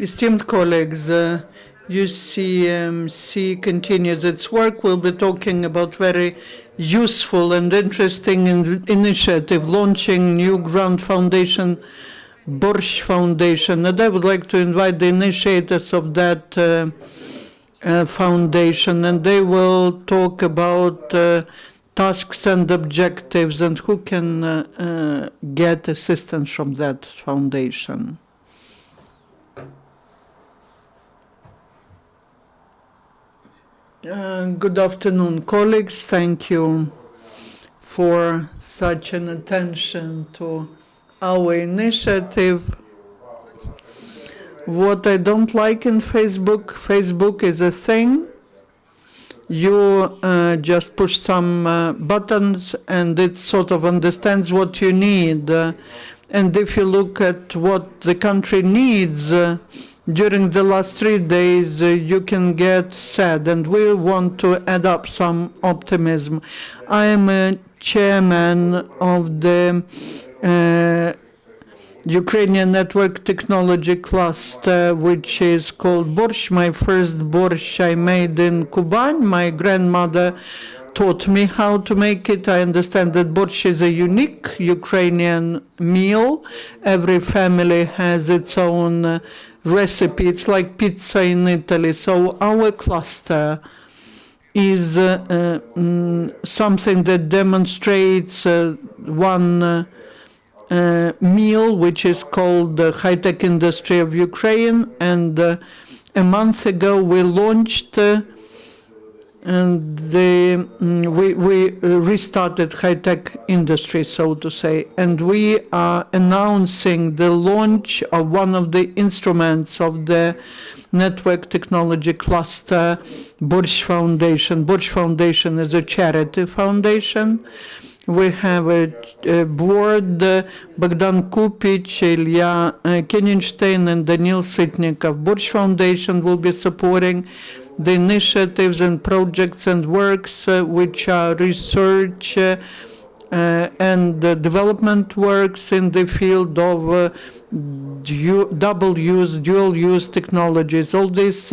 Esteemed colleagues, UCMC continues its work. We'll be talking about very useful and interesting initiative, launching new grant foundation, Borshch Foundation. And I would like to invite the initiators of that foundation, and they will talk about tasks and objectives and who can get assistance from that foundation. Good afternoon, colleagues. Thank you for such an attention to our initiative. What I don't like in Facebook is a thing. You just push some buttons and it sort of understands what you need. And if you look at what the country needs, during the last 3 days, you can get sad, and we want to add up some optimism. I am a chairman of the Ukrainian Network Technology Cluster, which is called Borshch. My first borscht I made in Kupych. My grandmother taught me how to make it. I understand that borscht is a unique Ukrainian meal. Every family has its own recipe. It's like pizza in Italy. So our cluster is something that demonstrates one meal, which is called the high-tech industry of Ukraine. And a month ago we launched and we restarted high-tech industry, so to say, and we are announcing the launch of one of the instruments of the network technology cluster, Borshch Foundation. Borshch Foundation is a charity foundation. We have a board, Bohdan, Kupych, Illya Keningstein, and Daniil Sitnikov. Borshch Foundation will be supporting the initiatives and projects and works which are research and development works in the field of dual-use technologies. All these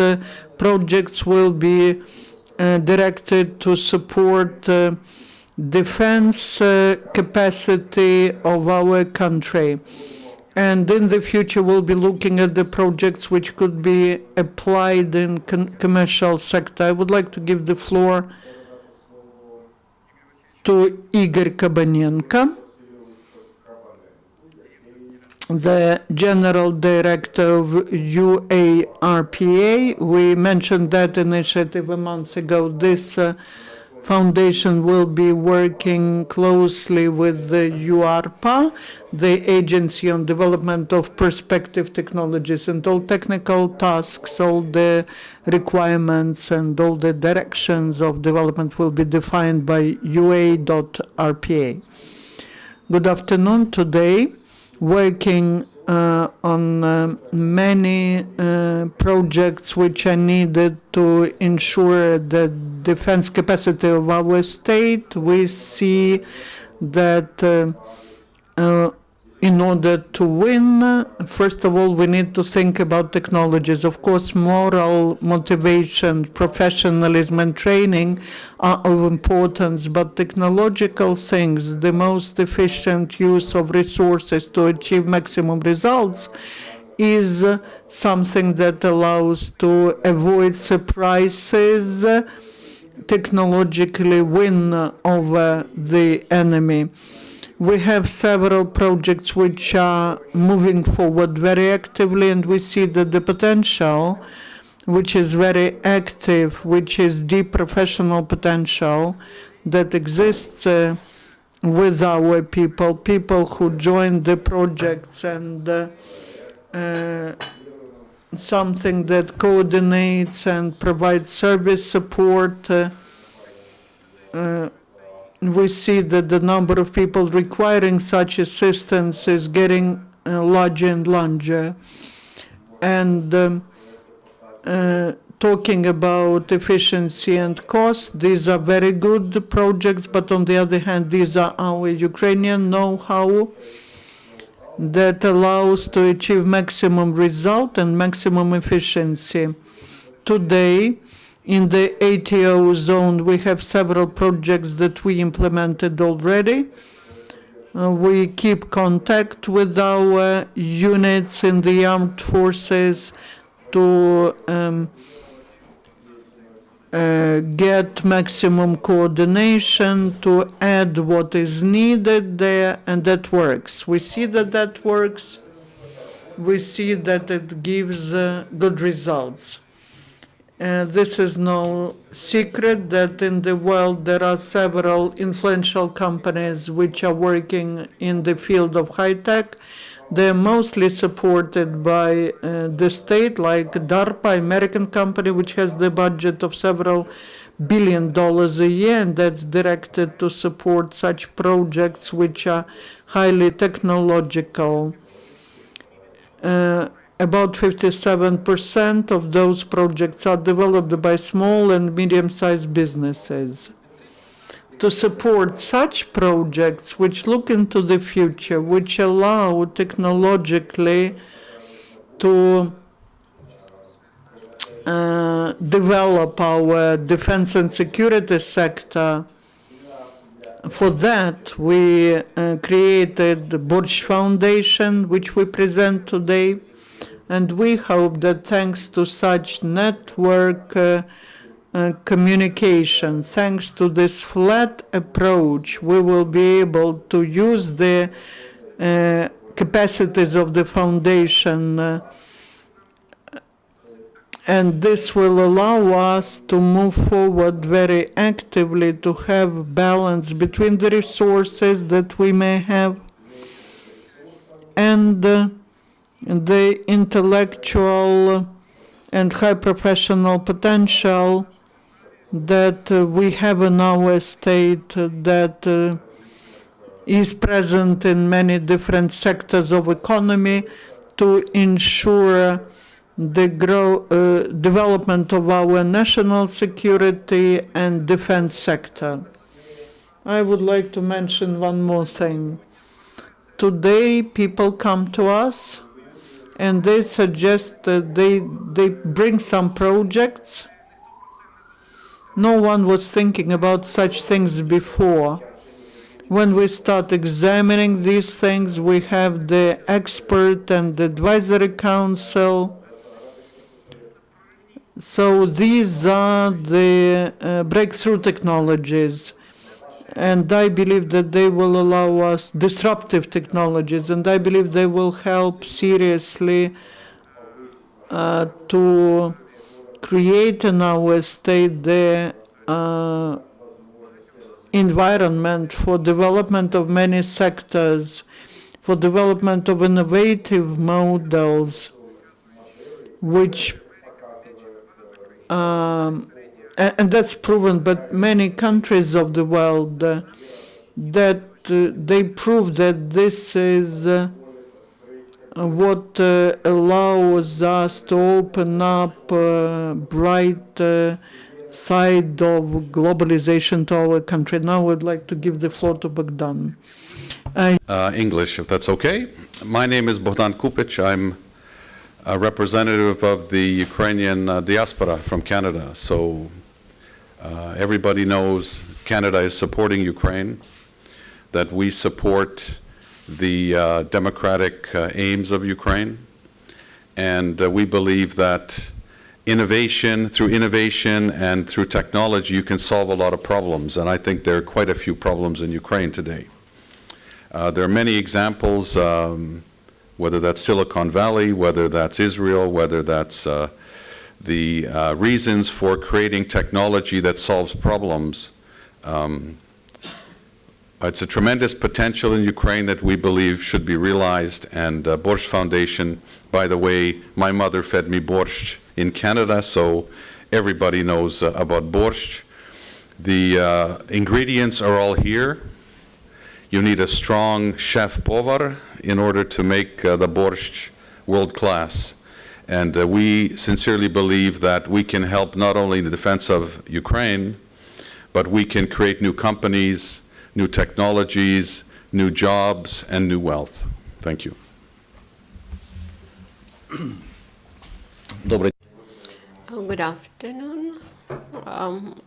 projects will be directed to support defense capacity of our country. And in the future, we'll be looking at the projects which could be applied in commercial sector. I would like to give the floor to Igor Kabanenko, the General Director of UA.RPA. We mentioned that initiative a month ago. This foundation will be working closely with the UA.RPA, the Agency on Development of Perspective Technologies, and all technical tasks, all the requirements and all the directions of development will be defined by UA.RPA. Good afternoon. Today, working on many projects which are needed to ensure the defense capacity of our state. We see that in order to win, first of all, we need to think about technologies. Of course, moral motivation, professionalism, and training are of importance, but technological things, the most efficient use of resources to achieve maximum results, is something that allows to avoid surprises, technologically win over the enemy. We have several projects which are moving forward very actively, and we see that the potential, which is very active, which is deep professional potential that exists with our people who join the projects, and something that coordinates and provides service support. We see that the number of people requiring such assistance is getting larger and larger. And talking about efficiency and cost. These are very good projects, but on the other hand, these are our Ukrainian know-how that allows to achieve maximum result and maximum efficiency. Today, in the ATO zone, we have several projects that we implemented already. We keep contact with our units in the armed forces to get maximum coordination, to add what is needed there, and that works. We see that that works. We see that it gives good results. This is no secret that in the world there are several influential companies which are working in the field of high-tech. They're mostly supported by the state, like U A.R.P.A, American company, which has the budget of several $billion a year, and that's directed to support such projects which are highly technological. About 57% of those projects are developed by small and medium-sized businesses. To support such projects which look into the future, which allow technologically to develop our defense and security sector, for that we created the Borshch Foundation, which we present today. And we hope that thanks to such network communication, thanks to this flat approach, we will be able to use the capacities of the foundation, and this will allow us to move forward very actively, to have balance between the resources that we may have and the intellectual and high professional potential that we have in our state, that is present in many different sectors of economy, to ensure the development of our national security and defense sector. I would like to mention one more thing. Today, people come to us and they suggest that they bring some projects. No one was thinking about such things before. When we start examining these things, we have the expert and advisory council. So these are the breakthrough technologies. And I believe that they will allow us disruptive technologies, and I believe they will help seriously to create in our state the environment for development of many sectors, for development of innovative models, which and that's proven, but many countries of the world that they prove that this is what allows us to open up bright side of globalization to our country. Now I would like to give the floor to Bohdan. English, if that's okay. My name is Bohdan Kupych. I'm a representative of the Ukrainian diaspora from Canada. So everybody knows Canada is supporting Ukraine, that we support the democratic aims of Ukraine, and we believe that through innovation and through technology, you can solve a lot of problems, and I think there are quite a few problems in Ukraine today. There are many examples, whether that's Silicon Valley, whether that's Israel, whether that's the reasons for creating technology that solves problems. It's a tremendous potential in Ukraine that we believe should be realized, and Borshch Foundation, by the way, my mother fed me borscht in Canada, so everybody knows about borscht. The ingredients are all here. You need a strong chef-povар in order to make the borscht world-class. And we sincerely believe that we can help not only in the defense of Ukraine, but we can create new companies, new technologies, new jobs, and new wealth. Thank you. Good afternoon.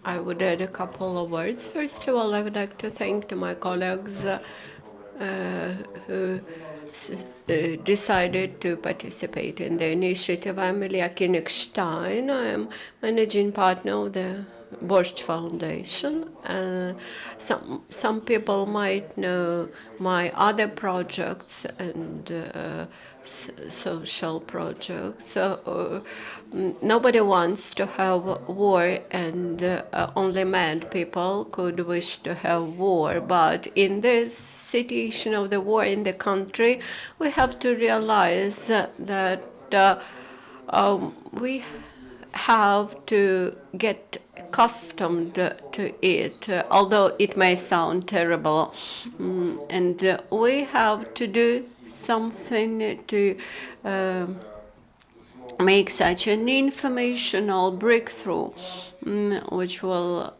I would add a couple of words. First of all, I would like to thank my colleagues who decided to participate in the initiative. I'm Illya Keningstein. I am managing partner of the Borshch Foundation. Some people might know my other projects and social projects. Nobody wants to have war, and only mad people could wish to have war. But in this situation of the war in the country, we have to realize that we have to get accustomed to it, although it may sound terrible. And we have to do something to make such an informational breakthrough, which will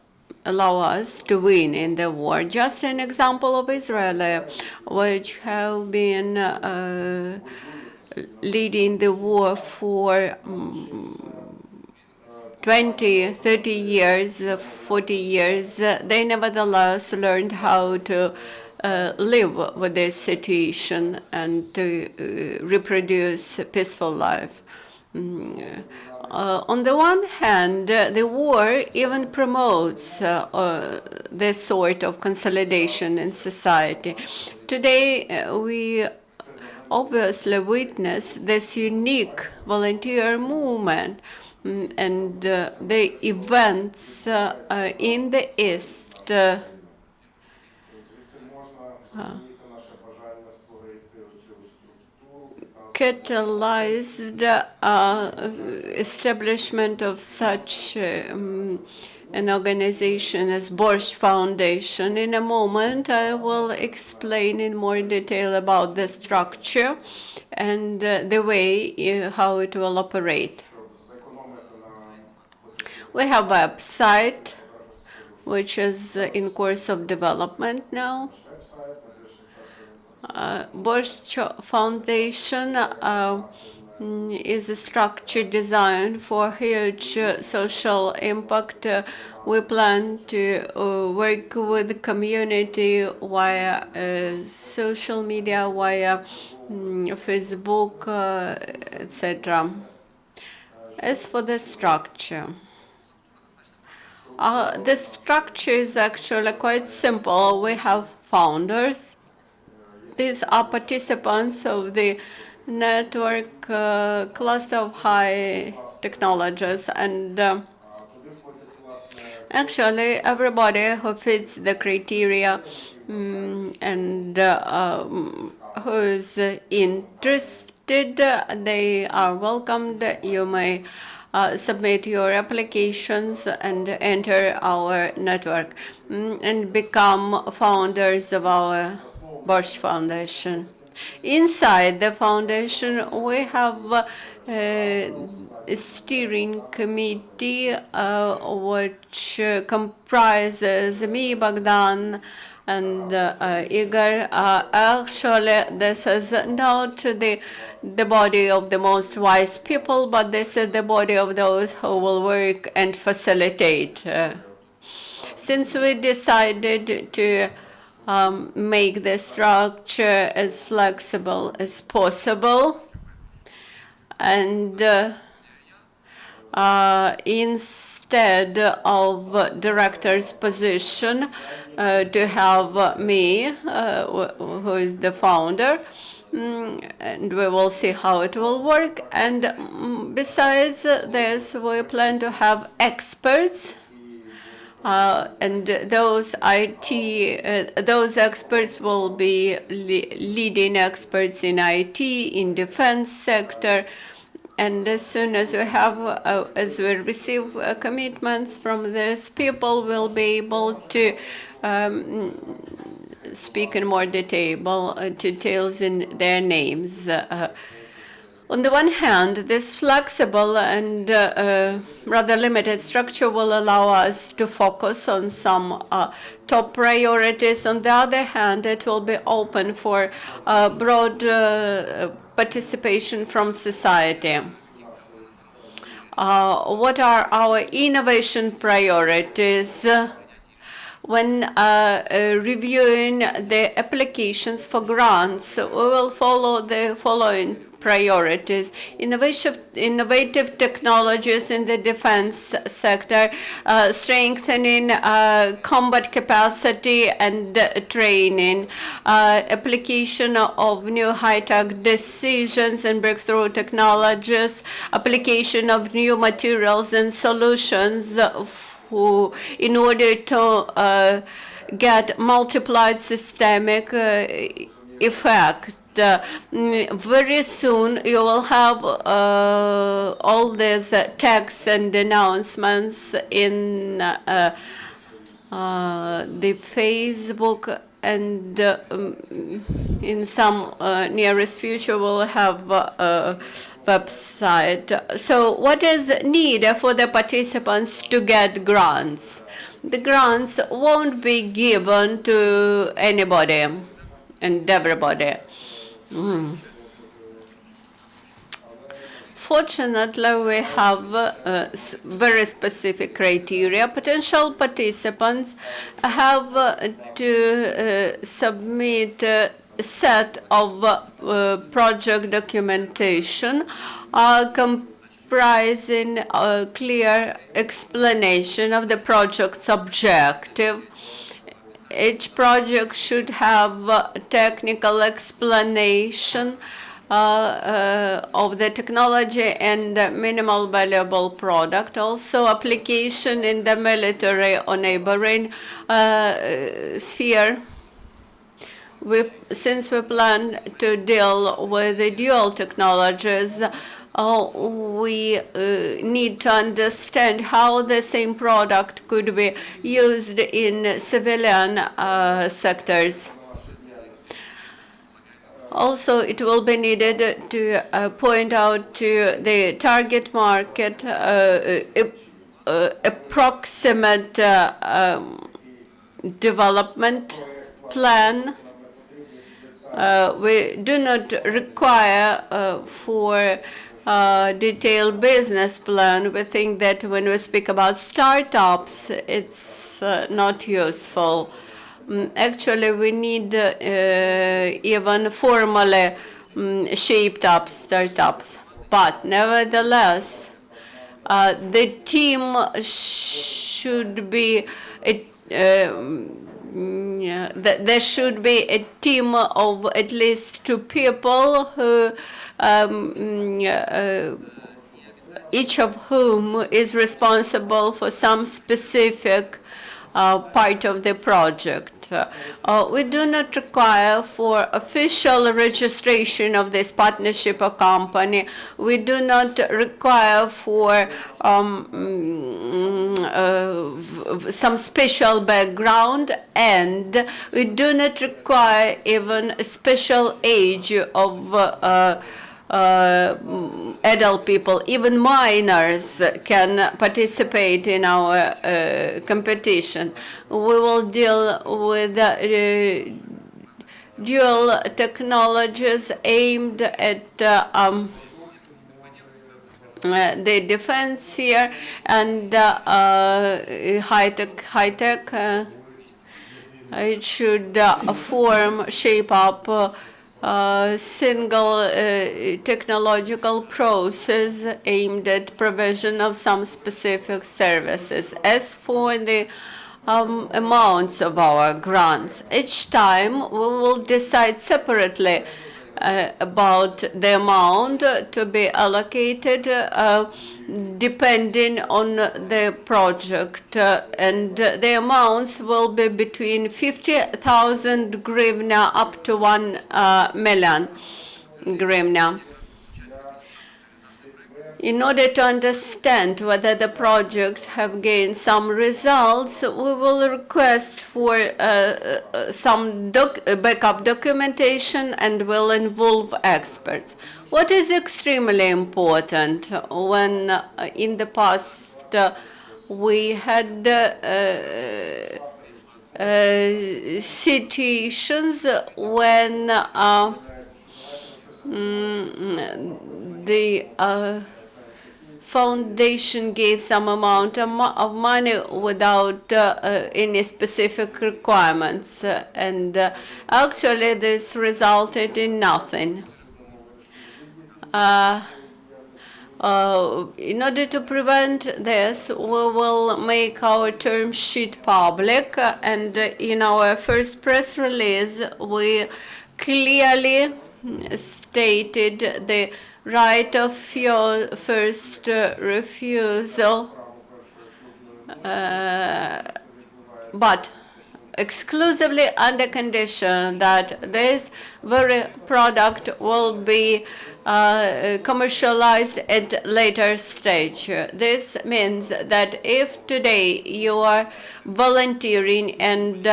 allow us to win in the war. Just an example of Israel, which have been leading the war for 20, 30 years, 40 years, they nevertheless learned how to live with this situation and to reproduce a peaceful life. On the one hand, the war even promotes this sort of consolidation in society. Today, we obviously witness this unique volunteer movement and the events in the East catalyzed establishment of such an organization as Borshch Foundation. In a moment, I will explain in more detail about the structure and the way how it will operate. We have a website, which is in course of development now. Borshch Foundation is a structure designed for huge social impact. We plan to work with the community via social media, via Facebook, etc. As for the structure, the structure is actually quite simple. We have founders. These are participants of the network cluster of high technologies, and actually everybody who fits the criteria and who is interested, they are welcomed. You may submit your applications and enter our network and become founders of our Borshch Foundation. Inside the foundation, we have a steering committee which comprises me, Bohdan, and Igor. Actually, this is not the body of the most wise people, but this is the body of those who will work and facilitate. Since we decided to make the structure as flexible as possible, and instead of director's position to have me, who is the founder, and we will see how it will work. And besides this, we plan to have experts. And those experts will be leading experts in IT, in defense sector. And as soon as we have, as we receive commitments from these people, we'll be able to speak in more details in their names. On the one hand, this flexible and rather limited structure will allow us to focus on some top priorities. On the other hand, it will be open for broad participation from society. What are our innovation priorities? When reviewing the applications for grants, we will follow the following priorities: innovative technologies in the defense sector, strengthening combat capacity and training, application of new high-tech decisions and breakthrough technologies, application of new materials and solutions in order to get multiplied systemic effect. Very soon you will have all these texts and announcements in the Facebook, and in some nearest future we'll have a website. So what is needed for the participants to get grants? The grants won't be given to anybody and everybody. Fortunately, we have very specific criteria. Potential participants have to submit a set of project documentation comprising a clear explanation of the project's objective. Each project should have a technical explanation of the technology and minimal valuable product. Also, application in the military or neighboring sphere. Since we plan to deal with the dual technologies, we need to understand how the same product could be used in civilian sectors. Also, it will be needed to point out to the target market approximate development plan. We do not require for detailed business plan. We think that when we speak about startups, it's not useful. Actually, we need even formally shaped up startups. But nevertheless, the team should be there should be a team of at least 2 people who each of whom is responsible for some specific part of the project. We do not require for official registration of this partnership or company. We do not require for some special background, and we do not require even a special age of adult people. Even minors can participate in our competition. We will deal with dual technologies aimed at the defense here and high-tech. It should shape up single technological process aimed at provision of some specific services. As for the amounts of our grants, each time we will decide separately about the amount to be allocated depending on the project, and the amounts will be between 50,000 hryvnia up to 1 million hryvnia. In order to understand whether the project have gained some results, we will request for some backup documentation and will involve experts. What is extremely important when in the past we had situations when the foundation gave some amount of money without any specific requirements, and actually this resulted in nothing. In order to prevent this, we will make our term sheet public, and in our first press release, we clearly stated the right of first refusal, but exclusively under condition that this very product will be commercialized at later stage. This means that if today you are volunteering and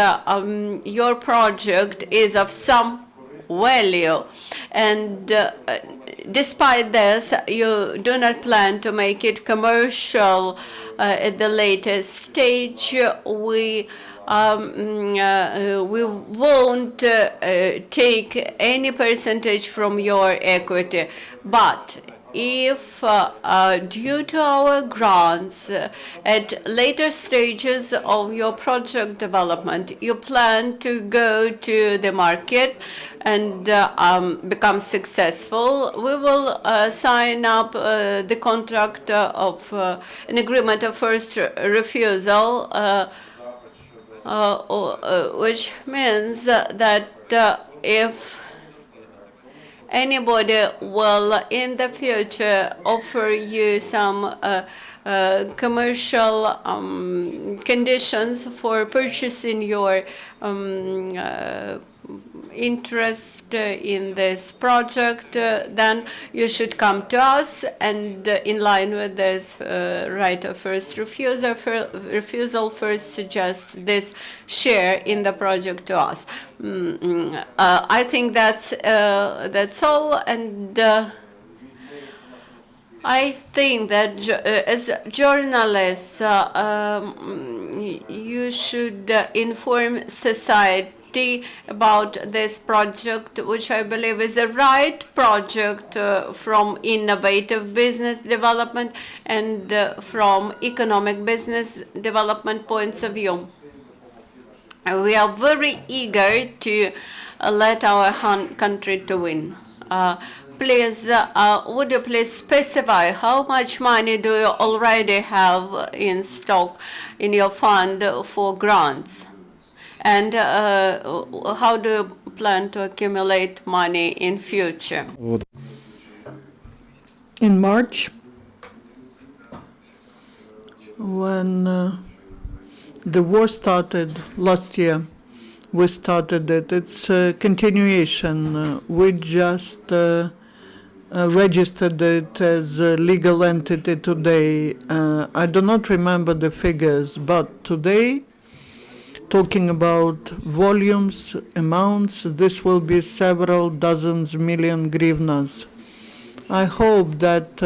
your project is of some value, and despite this you do not plan to make it commercial at the latest stage, we won't take any percentage from your equity. But if due to our grants at later stages of your project development you plan to go to the market and become successful, we will sign up the contract of an agreement of first refusal, which means that if anybody will in the future offer you some commercial conditions for purchasing your interest in this project, then you should come to us, and in line with this right of first refusal, first suggest this share in the project to us. I think that's all, and I think that as journalists, you should inform society about this project, which I believe is a right project from innovative business development and from economic business development points of view. We are very eager to let our country to win. Please, would you please specify how much money do you already have in stock in your fund for grants? And how do you plan to accumulate money in future? In March, when the war started last year, we started it. It's a continuation. We just registered it as a legal entity today. I do not remember the figures, but today, talking about volumes, amounts, this will be several dozens million hryvnias. I hope that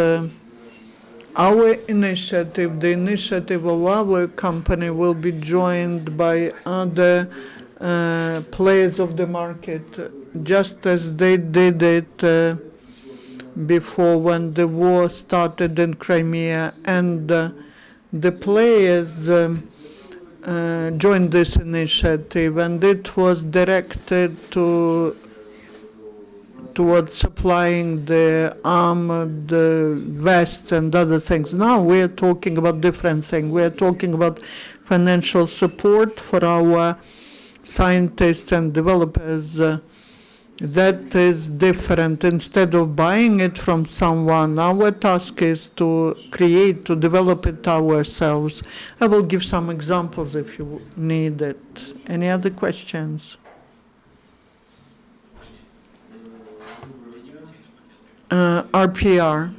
our initiative, the initiative of our company, will be joined by other players of the market, just as they did it before when the war started in Crimea, and the players joined this initiative, and it was directed towards supplying the armored vests and other things. Now we're talking about different things. We're talking about financial support for our scientists and developers. That is different. Instead of buying it from someone, our task is to create, to develop it ourselves. I will give some examples if you need it. Any other questions? RPR.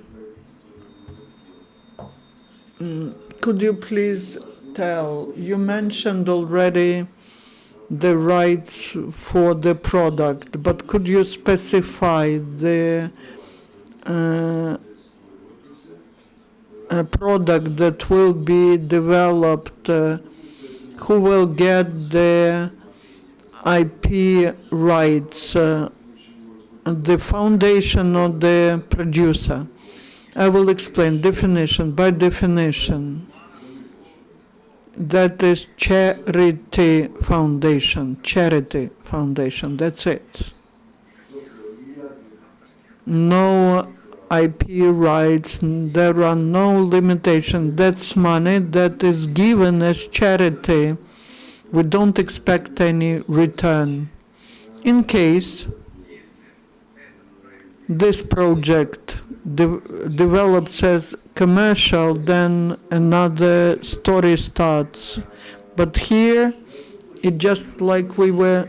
Could you please tell, you mentioned already the rights for the product, but could you specify the a product that will be developed, who will get the IP rights, the foundation or the producer? I will explain. Definition. By definition, that is charity foundation. Charity foundation. That's it. No IP rights. There are no limitations. That's money that is given as charity. We don't expect any return. In case this project develops as commercial, then another story starts. But here, it's just like we were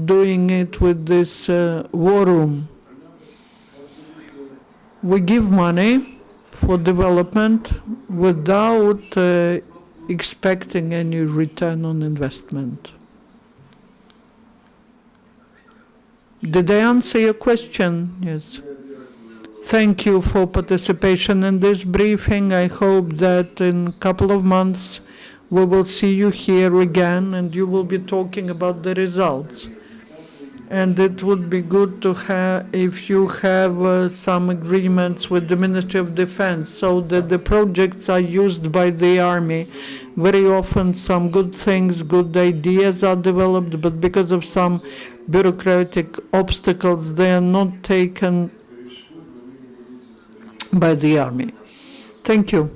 doing it with this war room. We give money for development without expecting any return on investment. Did I answer your question? Yes. Thank you for participation in this briefing. I hope that in a couple of months we will see you here again and you will be talking about the results. And it would be good to have, if you have some agreements with the Ministry of Defense, so that the projects are used by the army. Very often some good things, good ideas are developed, but because of some bureaucratic obstacles, they are not taken by the army. Thank you.